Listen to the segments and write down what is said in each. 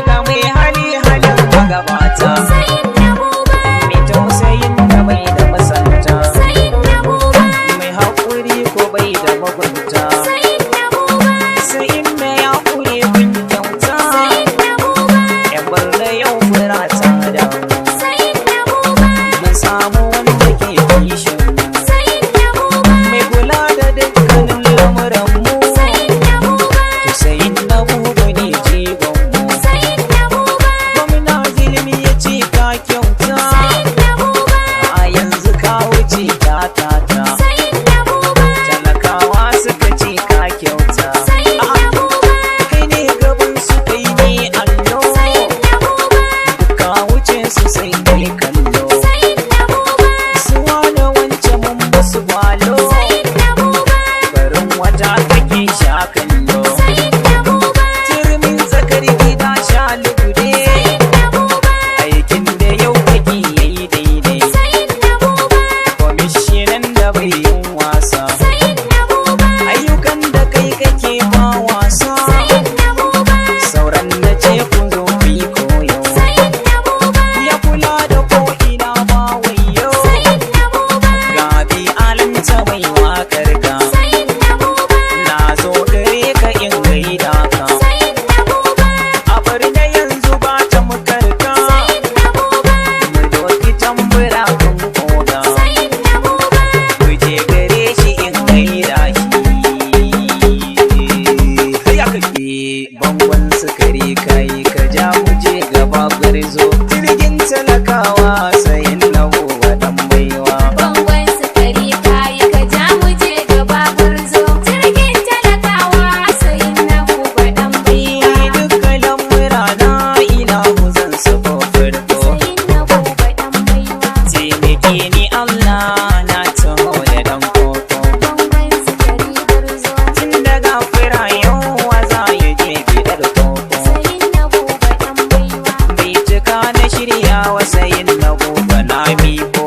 ga mai hali halin magabata, mai tausayin da bai da masanta, mai haƙuri ko bai da mugunta, sai mai haƙuri kun kyauta, yan barna yau fura ta da mun samu wanda ke kishin mai kula da dukkanin lamuranmu, Sayin na bubu ne jigonmu, gwamna ilimi ya ce ka kyauta, a yanzu ka wuce ta talakawa suka ce ka kyauta, kai ne gaban su kai ne allo, ka wuce su sai kai kallo, suwa da wancan mun basu gwalo, barin wata kake sha kallo, turmin zakar gida sha lugude, aikin da yau kake yayi daidai, kwamishinan da bai yin wasa, ayyukan da kai kake ba wasa, sauran na ce ku zo ku yi koyo, ya kula da ko'ina ba wayo, gabi alamta mai wakar ka, na zo gare ka in gaida ka, a bar da yanzu ba ta mukarka, mu doki tambura kun koga, mu je gare shi in gaida shi, ya kake bangon sukari kai ka ja mu je gaba gwarzo, jirgin talakawa sayin na buwa dan baiwa. Dukkan lamura na ilahu zan sako farko, taimake ni Allah na taho da dan koko, tun daga fira yau za ya je bidar koko, bai cika na shirya wasayin na gobe na miko,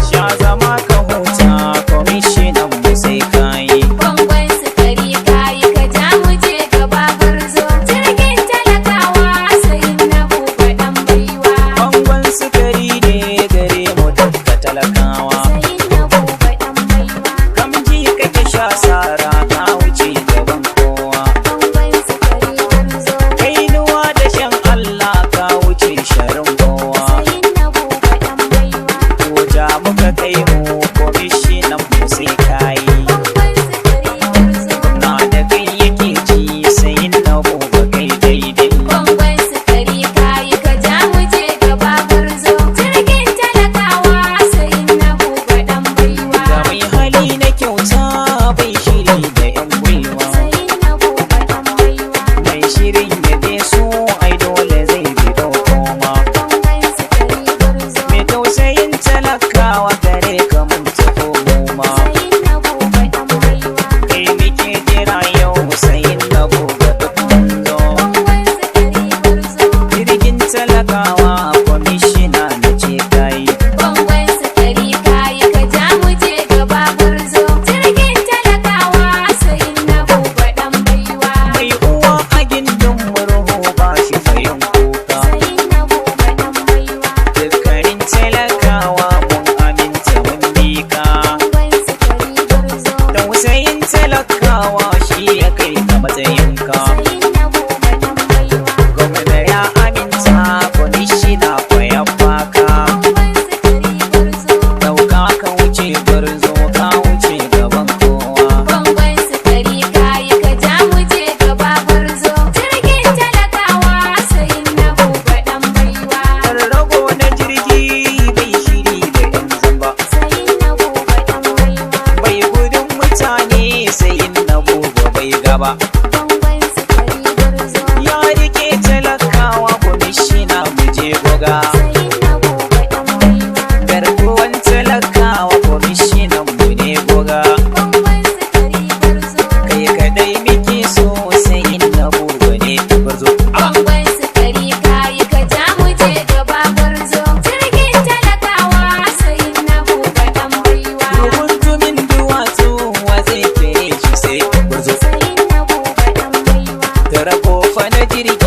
sha zama ka huta kwamishinan mu sai kayi. Bangon sukari ne gare mu dukka talakawa, gamji kake sha sara ka wuce gaban kowa, kainuwa da shan Allah ka wuce sharin kowa, ko ja muka kai mu kwamishinan mu sai kayi, na da kai yake ji sai na gobe kai daidai. Ga mai hali na kyauta bai shiri da yan gwiwa, mai shirin ya je so ai dole zai bi koma, mai tausayin talakawa gare ka mun tafi goma, kai muke jira yau sayin na gobe duk mun zo, jirgin talakawa kwamishina na ce kai. Mai uwa a gindin murhu ba shi fayin kuka, dukkanin talakawa mun aminta mun mika, tausayin talakawa shi ya kai ka matsayinka, gwamna ya aminta kwamishina kwaya baka, dauka ka wuce gwarzo ka wuce gaban kowa, rago na jirgi bai shiri da yan zamba, bai gudun mutane sayin na gobe bai gaba, ya rike talakawa kwamishina mu je goga, garkuwan talakawa kwamishinan mu ne goga, kai kadai muke so sayin na gobe ne gwarzo. Ruguntumin duwatsu wa zai kere shi sai gwarzo, tara kofa na jirgi